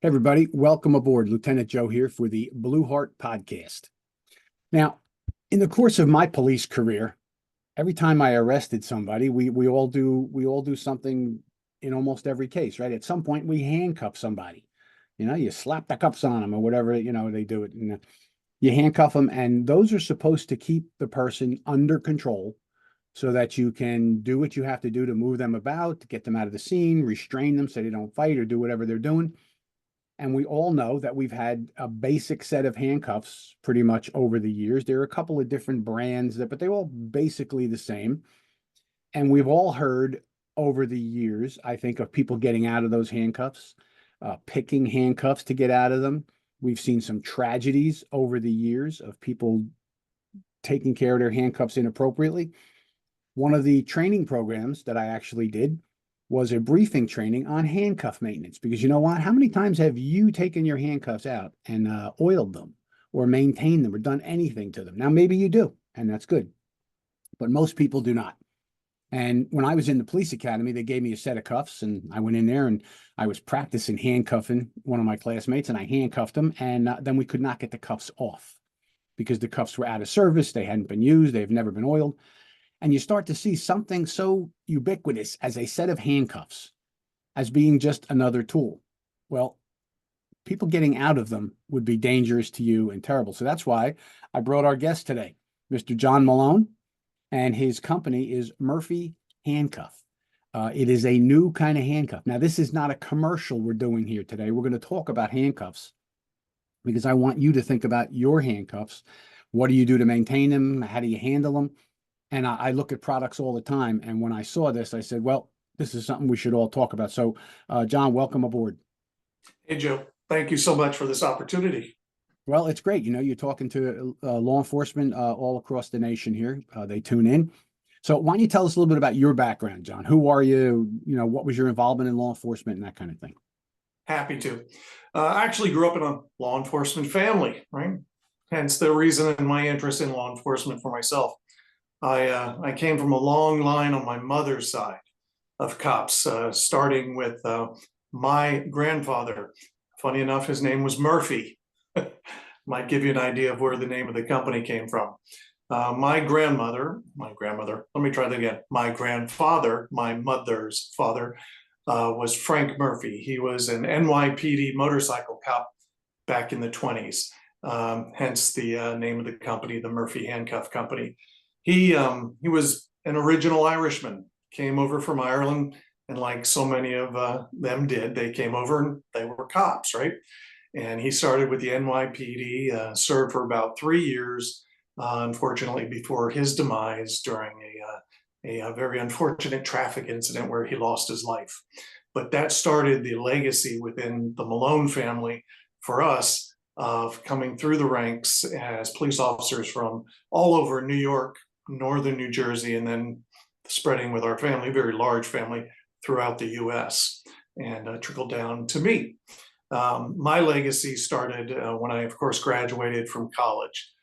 Hey, everybody. Welcome aboard. Lieutenant Joe here for the Blue Heart Podcast. Now, in the course of my police career, every time I arrested somebody, we all do something in almost every case, right? At some point, we handcuff somebody. You slap the cuffs on them or whatever, they do it. And you handcuff them, and those are supposed to keep the person under control so that you can do what you have to do to move them about, to get them out of the scene, restrain them so they don't fight or do whatever they're doing. And we all know that we've had a basic set of handcuffs pretty much over the years. There are a couple of different brands but they're all basically the same. And we've all heard over the years, I think, of people getting out of those handcuffs, picking handcuffs to get out of them. We've seen some tragedies over the years of people taking care of their handcuffs inappropriately. One of the training programs that I actually did was a briefing training on handcuff maintenance, because you know what? How many times have you taken your handcuffs out and oiled them or maintained them or done anything to them? Now, maybe you do, and that's good, but most people do not. And when I was in the police academy, they gave me a set of cuffs, and I went in there and I was practicing handcuffing one of my classmates, and I handcuffed him, and then we could not get the cuffs off because the cuffs were out of service. They hadn't been used. They've never been oiled. And you start to see something so ubiquitous as a set of handcuffs as being just another tool. Well, people getting out of them would be dangerous to you and terrible. So that's why I brought our guest today, Mr. John Malone, and his company is Murphy Handcuff. It is a new kind of handcuff. Now, this is not a commercial we're doing here today. We're going to talk about handcuffs because I want you to think about your handcuffs. What do you do to maintain them? How do you handle them? And I look at products all the time. And when I saw this, I said, well, this is something we should all talk about. So, John, welcome aboard. Hey, Joe. Thank you so much for this opportunity. Well, it's great. You're talking to law enforcement all across the nation here. They tune in. So why don't you tell us a little bit about your background, John? Who are you? What was your involvement in law enforcement and that kind of thing? Happy to. I actually grew up in a law enforcement family, right? Hence the reason and my interest in law enforcement for myself. I came from a long line on my mother's side of cops, starting with my grandfather. Funny enough, his name was Murphy. Might give you an idea of where the name of the company came from. My grandfather, let me try that again. My grandfather, my mother's father, was Frank Murphy. He was an NYPD motorcycle cop back in the 20s, hence the name of the company, the Murphy Handcuff Company. He was an original Irishman, came over from Ireland, and like so many of them did, they came over and they were cops, right? And he started with the NYPD, served for about 3 years, unfortunately, before his demise during a very unfortunate traffic incident where he lost his life. But that started the legacy within the Malone family for us of coming through the ranks as police officers from all over New York, northern New Jersey, and then spreading with our family, very large family, throughout the US, and trickled down to me. My legacy started when I, of course, graduated from college.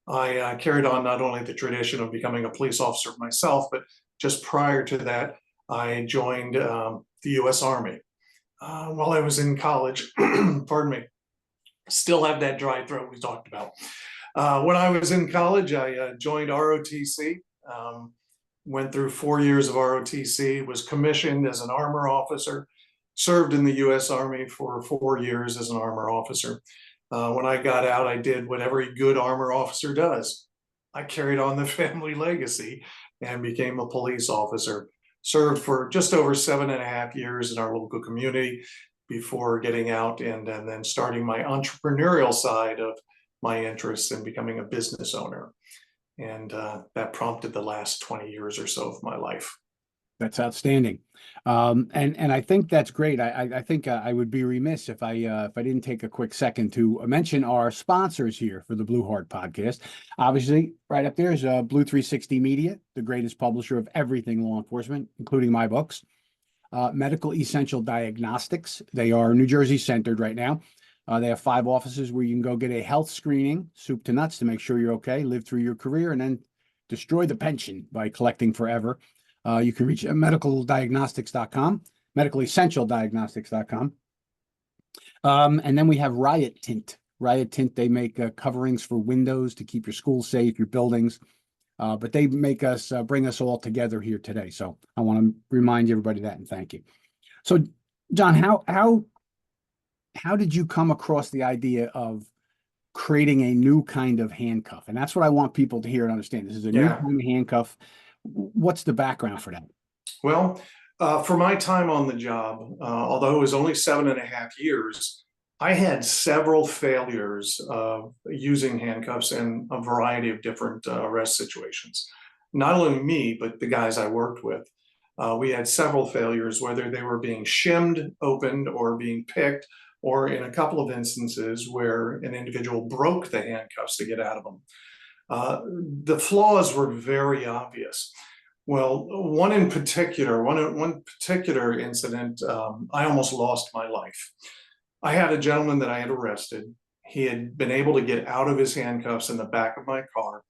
I carried on not only the tradition of becoming a police officer myself, but just prior to that, I joined the US Army. While I was in college, pardon me, still have that dry throat we talked about. When I was in college, I joined ROTC, went through 4 years of ROTC, was commissioned as an armor officer, served in the US Army for 4 years as an armor officer. When I got out, I did what every good armor officer does. I carried on the family legacy and became a police officer. Served for just over 7.5 years in our local community before getting out and then starting my entrepreneurial side of my interests in becoming a business owner. And that prompted the last 20 years or so of my life. That's outstanding. And I think that's great. I think I would be remiss if I didn't take a quick second to mention our sponsors here for the Blue Heart Podcast. Obviously, right up there is Blue 360 Media, the greatest publisher of everything law enforcement, including my books. Medical Essential Diagnostics. They are New Jersey centered right now. They have 5 offices where you can go get a health screening, soup to nuts, to make sure you're okay, live through your career, and then destroy the pension by collecting forever. You can reach medicaldiagnostics.com, medicalessentialdiagnostics.com. And then we have Riot Tint. Riot Tint, they make coverings for windows to keep your school safe, your buildings. But they make us bring us all together here today. So I want to remind everybody that and thank you. So, John, how did you come across the idea of creating a new kind of handcuff? And that's what I want people to hear and understand. This is a new Yeah. kind of handcuff. What's the background for that? Well, for my time on the job, although it was only 7.5 years, I had several failures using handcuffs in a variety of different arrest situations. Not only me, but the guys I worked with. We had several failures, whether they were being shimmed, opened, or being picked, or in a couple of instances where an individual broke the handcuffs to get out of them. The flaws were very obvious. Well, one particular incident, I almost lost my life. I had a gentleman that I had arrested. He had been able to get out of his handcuffs in the back of my car.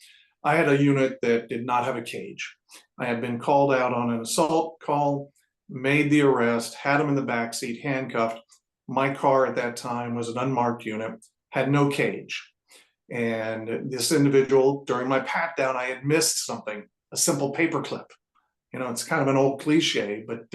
I had a unit that did not have a cage. I had been called out on an assault call, made the arrest, had him in the back seat, handcuffed. My car at that time was an unmarked unit, had no cage. And this individual, during my pat down, I had missed something, a simple paper clip. You know, it's kind of an old cliche, but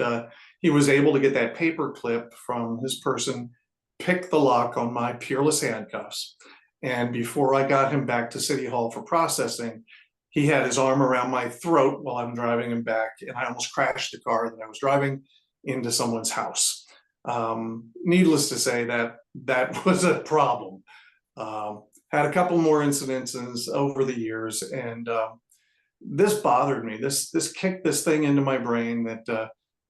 he was able to get that paper clip from his person, pick the lock on my peerless handcuffs. And before I got him back to City Hall for processing, he had his arm around my throat while I'm driving him back, and I almost crashed the car that I was driving into someone's house. Needless to say, that was a problem. Had a couple more incidences over the years, and this bothered me. This kicked this thing into my brain that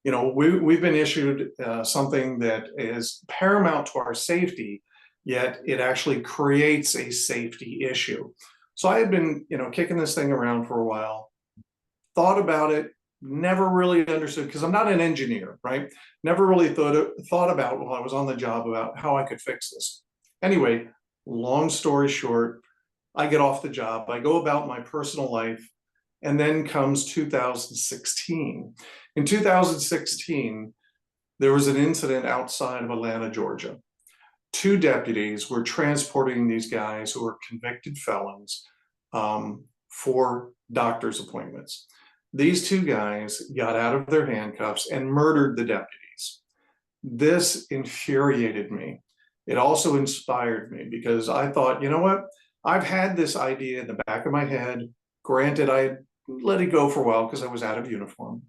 we've been issued something that is paramount to our safety, yet it actually creates a safety issue. So I had been kicking this thing around for a while, thought about it, never really understood, because I'm not an engineer, right? Never really thought about while I was on the job about how I could fix this. Anyway, long story short, I get off the job, I go about my personal life, and then comes 2016. In 2016, there was an incident outside of Atlanta, Georgia. Two deputies were transporting these guys who were convicted felons for doctor's appointments. These two guys got out of their handcuffs and murdered the deputies. This infuriated me. It also inspired me because I thought, you know what? I've had this idea in the back of my head. Granted, I let it go for a while because I was out of uniform.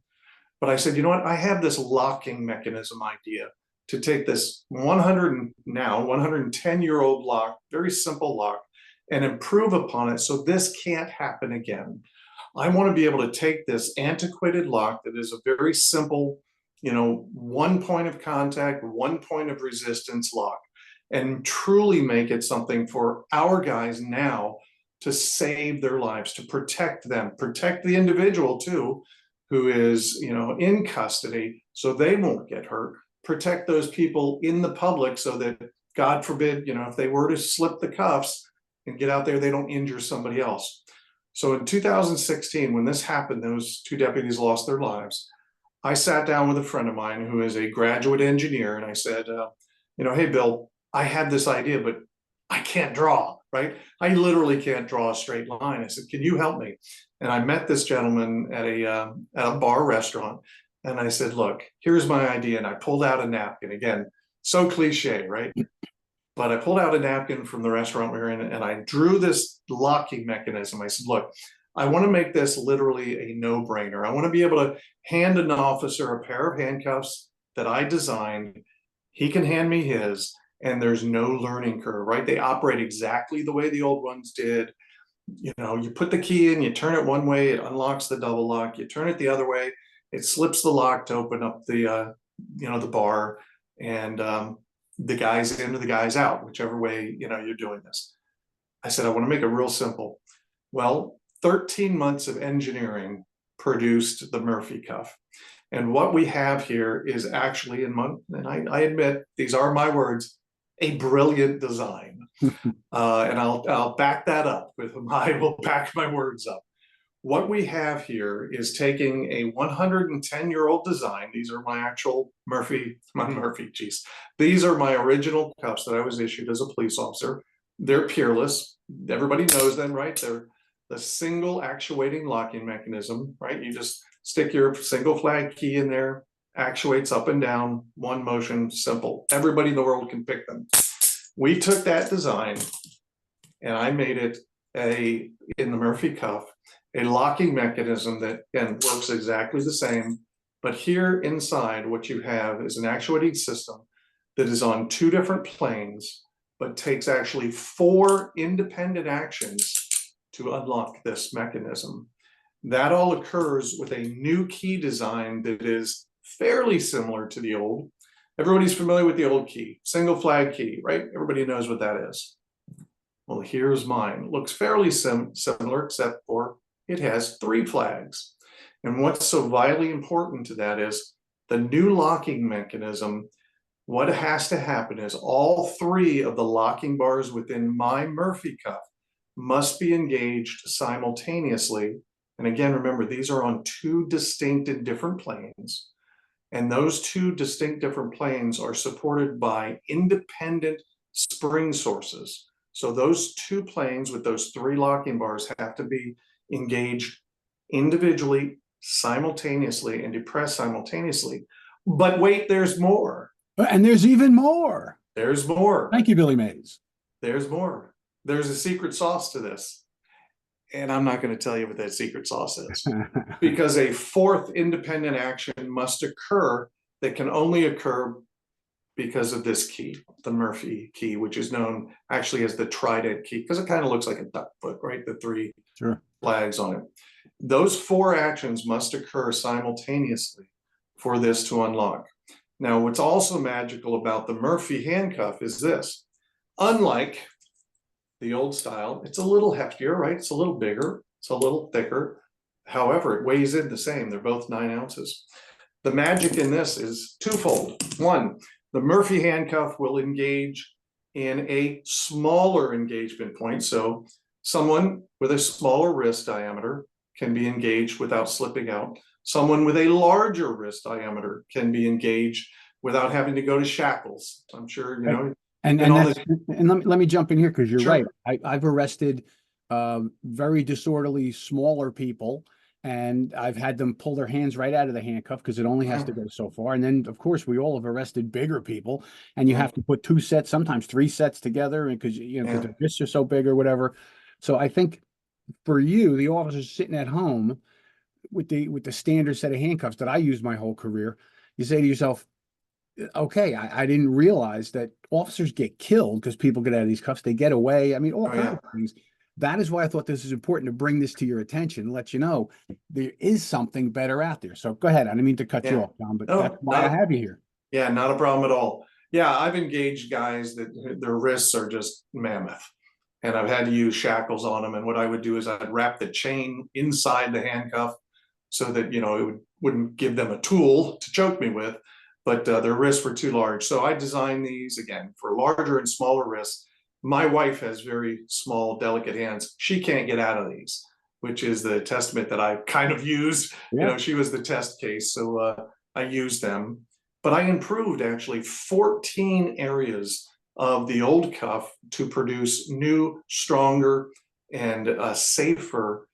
But I said, you know what? I have this locking mechanism idea to take this 110-year-old lock, very simple lock, and improve upon it so this can't happen again. I want to be able to take this antiquated lock that is a very simple, one point of contact, one point of resistance lock, and truly make it something for our guys now to save their lives, to protect them, protect the individual too, who is, in custody, so they won't get hurt, protect those people in the public so that, God forbid, if they were to slip the cuffs and get out there, they don't injure somebody else. So in 2016, when this happened, those two deputies lost their lives. I sat down with a friend of mine who is a graduate engineer, and I said, hey, Bill, I had this idea, but I can't draw, right? I literally can't draw a straight line. I said, can you help me? And I met this gentleman at a bar restaurant. And I said, look, here's my idea. And I pulled out a napkin. Again, so cliche, right? But I pulled out a napkin from the restaurant we were in, and I drew this locking mechanism. I said, look, I want to make this literally a no-brainer. I want to be able to hand an officer a pair of handcuffs that I designed. He can hand me his, and there's no learning curve, right? They operate exactly the way the old ones did. You put the key in, you turn it one way, it unlocks the double lock. You turn it the other way, it slips the lock to open up the bar, and the guy's in or the guy's out, whichever way you're doing this. I said, I want to make it real simple. Well, 13 months of engineering produced the Murphy Cuff. And what we have here is actually, and I admit, these are my words, a brilliant design. And I'll back that up with I will back my words up. What we have here is taking a 110-year-old design. These are my actual geez. These are my original cuffs that I was issued as a police officer. They're peerless. Everybody knows them, right? They're the single actuating locking mechanism, right? You just stick your single flag key in there, actuates up and down, one motion, simple. Everybody in the world can pick them. We took that design and I made it in the Murphy cuff, a locking mechanism that, again, works exactly the same. But here inside, what you have is an actuating system that is on two different planes, but takes actually 4 independent actions to unlock this mechanism. That all occurs with a new key design that is fairly similar to the old. Everybody's familiar with the old key, single flag key, right? Everybody knows what that is. Well, here's mine. It looks fairly similar, except for it has 3 flags. And what's so vitally important to that is the new locking mechanism. What has to happen is all 3 of the locking bars within my Murphy cuff must be engaged simultaneously. And again, remember, these are on 2 distinct and different planes. And those 2 distinct different planes are supported by independent spring sources. So those 2 planes with those 3 locking bars have to be engaged individually, simultaneously, and depressed simultaneously. But wait, there's more. And there's even more. There's more. Thank you, Billy Mays. There's more. There's a secret sauce to this. And I'm not going to tell you what that secret sauce is. Because a 4th independent action must occur that can only occur because of this key, the Murphy key, which is known actually as the trident key, because it kind of looks like a duck foot, right? The 3 flags on it. Those 4 actions must occur simultaneously for this to unlock. Now, what's also magical about the Murphy handcuff is this. Unlike the old style, it's a little heftier, right? It's a little bigger, it's a little thicker. However, it weighs in the same. They're both 9 ounces. The magic in this is twofold. One, the Murphy handcuff will engage in a smaller engagement point. So someone with a smaller wrist diameter can be engaged without slipping out. Someone with a larger wrist diameter can be engaged without having to go to shackles. I'm sure, you know. And let me jump in here because you're right. I've arrested very disorderly smaller people, and I've had them pull their hands right out of the handcuff because it only has to go so far. And then, of course, we all have arrested bigger people, and you have to put 2 sets, sometimes 3 sets together, because because their wrists are so big or whatever. So I think for you, the officers sitting at home with the standard set of handcuffs that I used my whole career, you say to yourself, okay, I didn't realize that officers get killed because people get out of these cuffs. They get away. I mean, all kinds of things. That is why I thought this is important to bring this to your attention and let you know there is something better out there. So go ahead. I didn't mean to cut you off, John, but that's why I have you here. Yeah, not a problem at all. Yeah, I've engaged guys that their wrists are just mammoth, and I've had to use shackles on them. And what I would do is I'd wrap the chain inside the handcuff so that, it wouldn't give them a tool to choke me with, but their wrists were too large. So I designed these, again, for larger and smaller wrists. My wife has very small, delicate hands. She can't get out of these, which is the testament that I kind of used. She was the test case, so I used them. But I improved actually 14 areas of the old cuff to produce new, stronger, and safer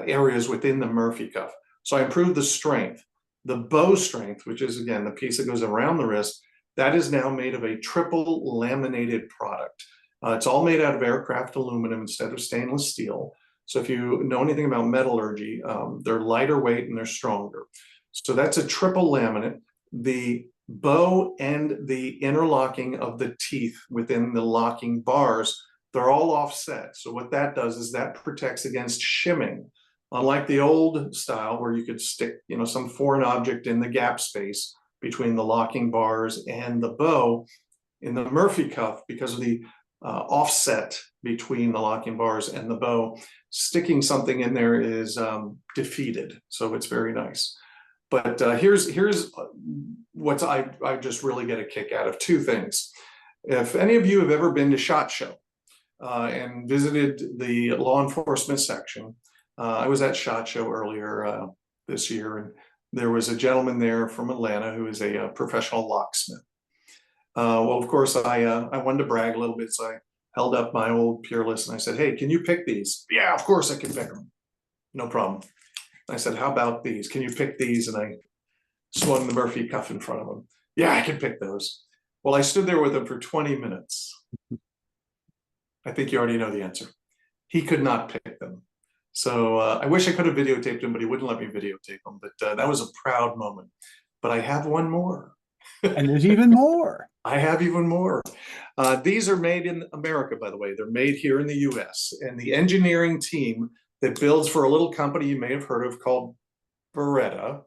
areas within the Murphy cuff. So I improved the strength. The bow strength, which is, again, the piece that goes around the wrist, that is now made of a triple laminated product. It's all made out of aircraft aluminum instead of stainless steel. So if you know anything about metallurgy, they're lighter weight and they're stronger. So that's a triple laminate. The bow and the interlocking of the teeth within the locking bars, they're all offset. So what that does is that protects against shimming. Unlike the old style where you could stick, some foreign object in the gap space between the locking bars and the bow, in the Murphy cuff, because of the offset between the locking bars and the bow, sticking something in there is defeated. So it's very nice. But here's what I just really get a kick out of. 2 things. If any of you have ever been to SHOT Show and visited the law enforcement section, I was at SHOT Show earlier this year, and there was a gentleman there from Atlanta who is a professional locksmith. Well, of course, I wanted to brag a little bit, so I held up my old Peerless and I said, "Hey, can you pick these?" "Yeah, of course I can pick them. No problem." I said, "How about these? Can you pick these?" And I swung the Murphy cuff in front of him. "Yeah, I can pick those." Well, I stood there with him for 20 minutes. I think you already know the answer. He could not pick them. So I wish I could have videotaped him, but he wouldn't let me videotape him. But that was a proud moment. But I have one more. And there's even more. I have even more. These are made in America, by the way. They're made here in the US. And the engineering team that builds for a little company you may have heard of called Beretta.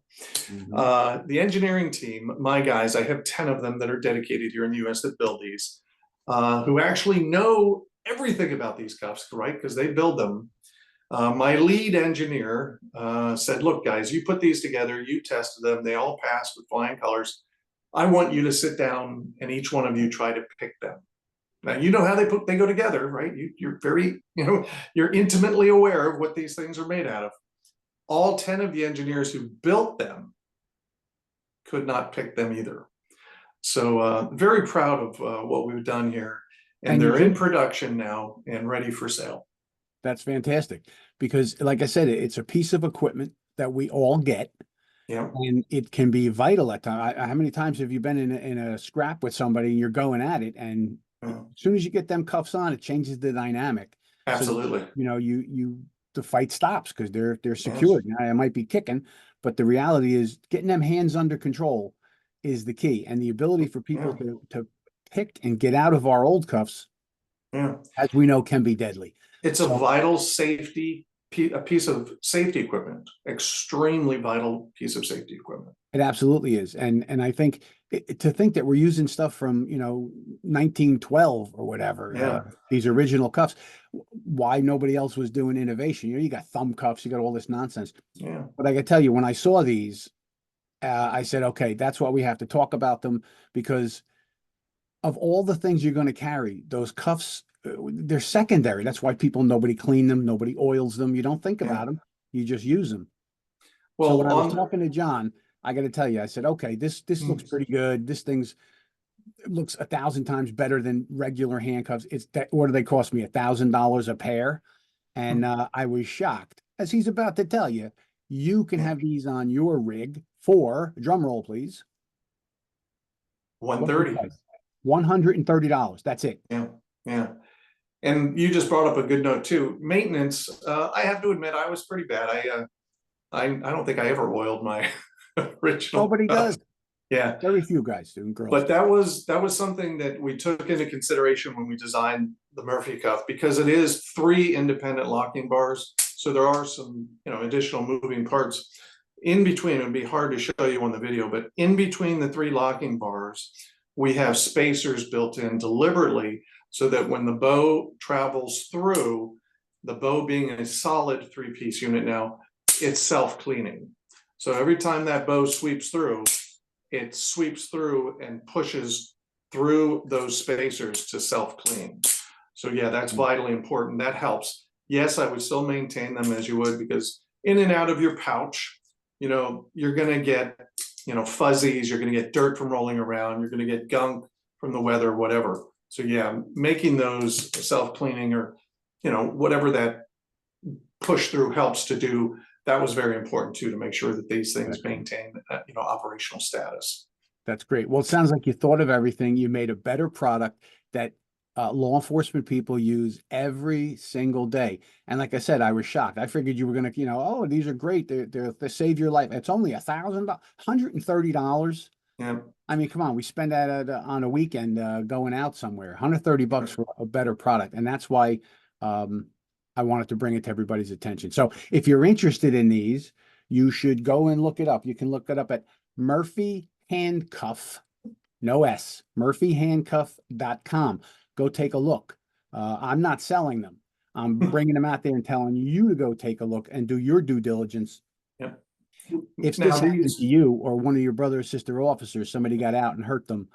The engineering team, my guys, I have 10 of them that are dedicated here in the US that build these, who actually know everything about these cuffs, right? Because they build them. My lead engineer said, "Look, guys, you put these together, you tested them, they all passed with flying colors. I want you to sit down and each one of you try to pick them." Now, you know how they go together, right? You're very, you're intimately aware of what these things are made out of. All 10 of the engineers who built them could not pick them either. So very proud of what we've done here. And they're in production now and ready for sale. That's fantastic because, like I said, it's a piece of equipment that we all get. Yeah. And it can be vital at times. How many times have you been in a scrap with somebody and you're going at it, and as soon as you get them cuffs on, it changes the dynamic. Absolutely. So, the fight stops because they're secured. Now, I might be kicking, but the reality is getting them hands under control is the key, and the ability for people to pick and get out of our old cuffs, as we know, can be deadly. It's a vital safety, a piece of safety equipment, extremely vital piece of safety equipment. It absolutely is. And I think to think that we're using stuff from, 1912 or whatever, these original cuffs, why nobody else was doing innovation. You got thumb cuffs, you got all this nonsense. Yeah. But I can tell you, when I saw these, I said, okay, that's why we have to talk about them, because of all the things you're going to carry, those cuffs, they're secondary. That's why nobody clean them, nobody oils them. You don't think about them, you just use them. Well, so when I was talking to John, I got to tell you, I said, okay, this looks pretty good. This looks 1,000 times better than regular handcuffs. What do they cost me? $1,000 a pair. And I was shocked, as he's about to tell you. You can have these on your rig for, drum roll, please, $130. $130. That's it. Yeah. And you just brought up a good note too. Maintenance. I have to admit, I was pretty bad. I don't think I ever oiled my original. Nobody does. Yeah. Very few guys do, and girls. But that was something that we took into consideration when we designed the Murphy cuff, because it is 3 independent locking bars. So there are some, additional moving parts in between. It would be hard to show you on the video, but in between the 3 locking bars, we have spacers built in deliberately so that when the bow travels through, the bow being a solid 3-piece unit now, it's self-cleaning. So every time that bow sweeps through, it sweeps through and pushes through those spacers to self-clean. So yeah, that's vitally important. That helps. Yes, I would still maintain them as you would, because in and out of your pouch, you're going to get, fuzzies, you're going to get dirt from rolling around, you're going to get gunk from the weather, whatever. So yeah, making those self-cleaning, or, whatever that push through helps to do, that was very important too, to make sure that these things maintain, operational status. That's great. Well, it sounds like you thought of everything. You made a better product that law enforcement people use every single day. And like I said, I was shocked. I figured you were going to, oh, these are great. They save your life. It's only $130. Yeah. I mean, come on, we spend that on a weekend going out somewhere. $130 for a better product. And that's why I wanted to bring it to everybody's attention. So if you're interested in these, you should go and look it up. You can look it up at Murphy Handcuff, no S, murphyhandcuff.com. Go take a look. I'm not selling them. I'm bringing them out there and telling you to go take a look and do your due diligence. Yeah. If this happens to you or one of your brother or sister officers, somebody got out and hurt them,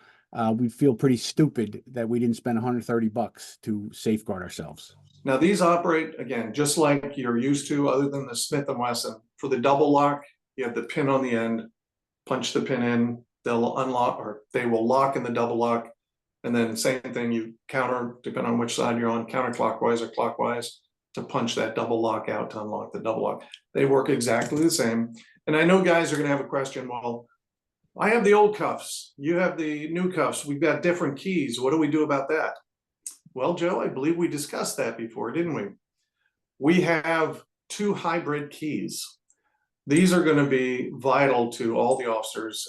we'd feel pretty stupid that we didn't spend $130 to safeguard ourselves. Now these operate, again, just like you're used to, other than the Smith & Wesson. For the double lock, you have the pin on the end, punch the pin in, they'll unlock, or they will lock in the double lock. And then same thing, you counter, depending on which side you're on, counterclockwise or clockwise, to punch that double lock out to unlock the double lock. They work exactly the same. And I know guys are gonna have a question, well, I have the old cuffs, you have the new cuffs, we've got different keys, what do we do about that? Well, Joe, I believe we discussed that before, didn't we? We have 2 hybrid keys. These are going to be vital to all the officers,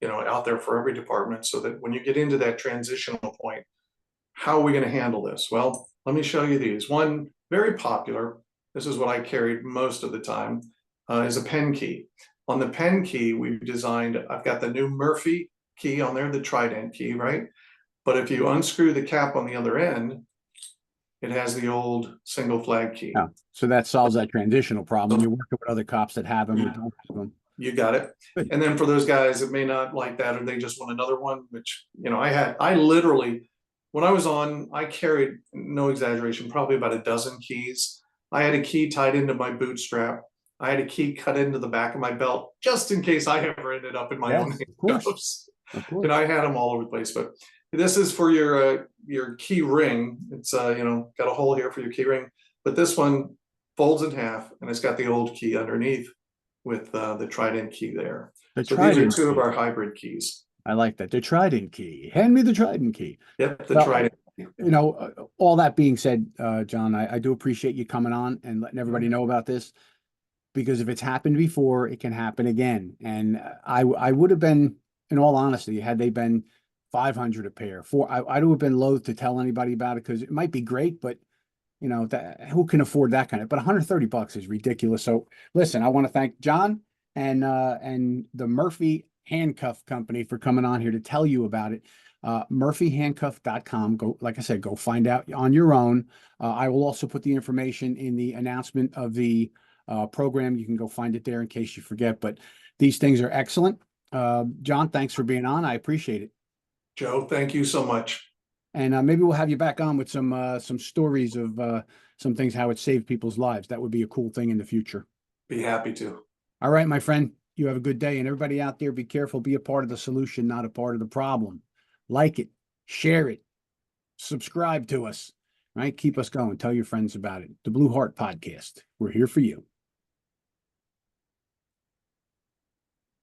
out there for every department, so that when you get into that transitional point, how are we going to handle this? Well, let me show you these. One very popular, this is what I carried most of the time, is a pen key. On the pen key, we've designed, I've got the new Murphy key on there, the trident key, right? But if you unscrew the cap on the other end, it has the old single flag key. Yeah. So that solves that transitional problem. You're working with other cops that have them or don't have them. You got it. Good. And then for those guys that may not like that, or they just want another one, which, I literally, when I was on, I carried, no exaggeration, probably about a dozen keys. I had a key tied into my boot strap. I had a key cut into the back of my belt, just in case I ever ended up in my own handcuffs. Of course. And I had them all over the place, but this is for your key ring. It's got a hole here for your key ring, but this one folds in half and it's got the old key underneath with the trident key there. So these are 2 of our hybrid keys. I like that. The trident key. Hand me the trident key. Yep, the trident. All that being said, John, I do appreciate you coming on and letting everybody know about this, because if it's happened before, it can happen again. And I would have been, in all honesty, had they been 500 a pair, I would have been loath to tell anybody about it, because it might be great, but who can afford that kind of, but $130 is ridiculous. So listen, I want to thank John and the Murphy Handcuff Company for coming on here to tell you about it. murphyhandcuff.com. Go, like I said, go find out on your own. I will also put the information in the announcement of the program. You can go find it there in case you forget, but these things are excellent. John, thanks for being on. I appreciate it. Joe, thank you so much. And maybe we'll have you back on with some stories of some things, how it saved people's lives. That would be a cool thing in the future. Be happy to. All right, my friend, you have a good day. And everybody out there, be careful, be a part of the solution, not a part of the problem. Like it, share it, subscribe to us, right? Keep us going. Tell your friends about it. The Blue Heart Podcast. We're here for you.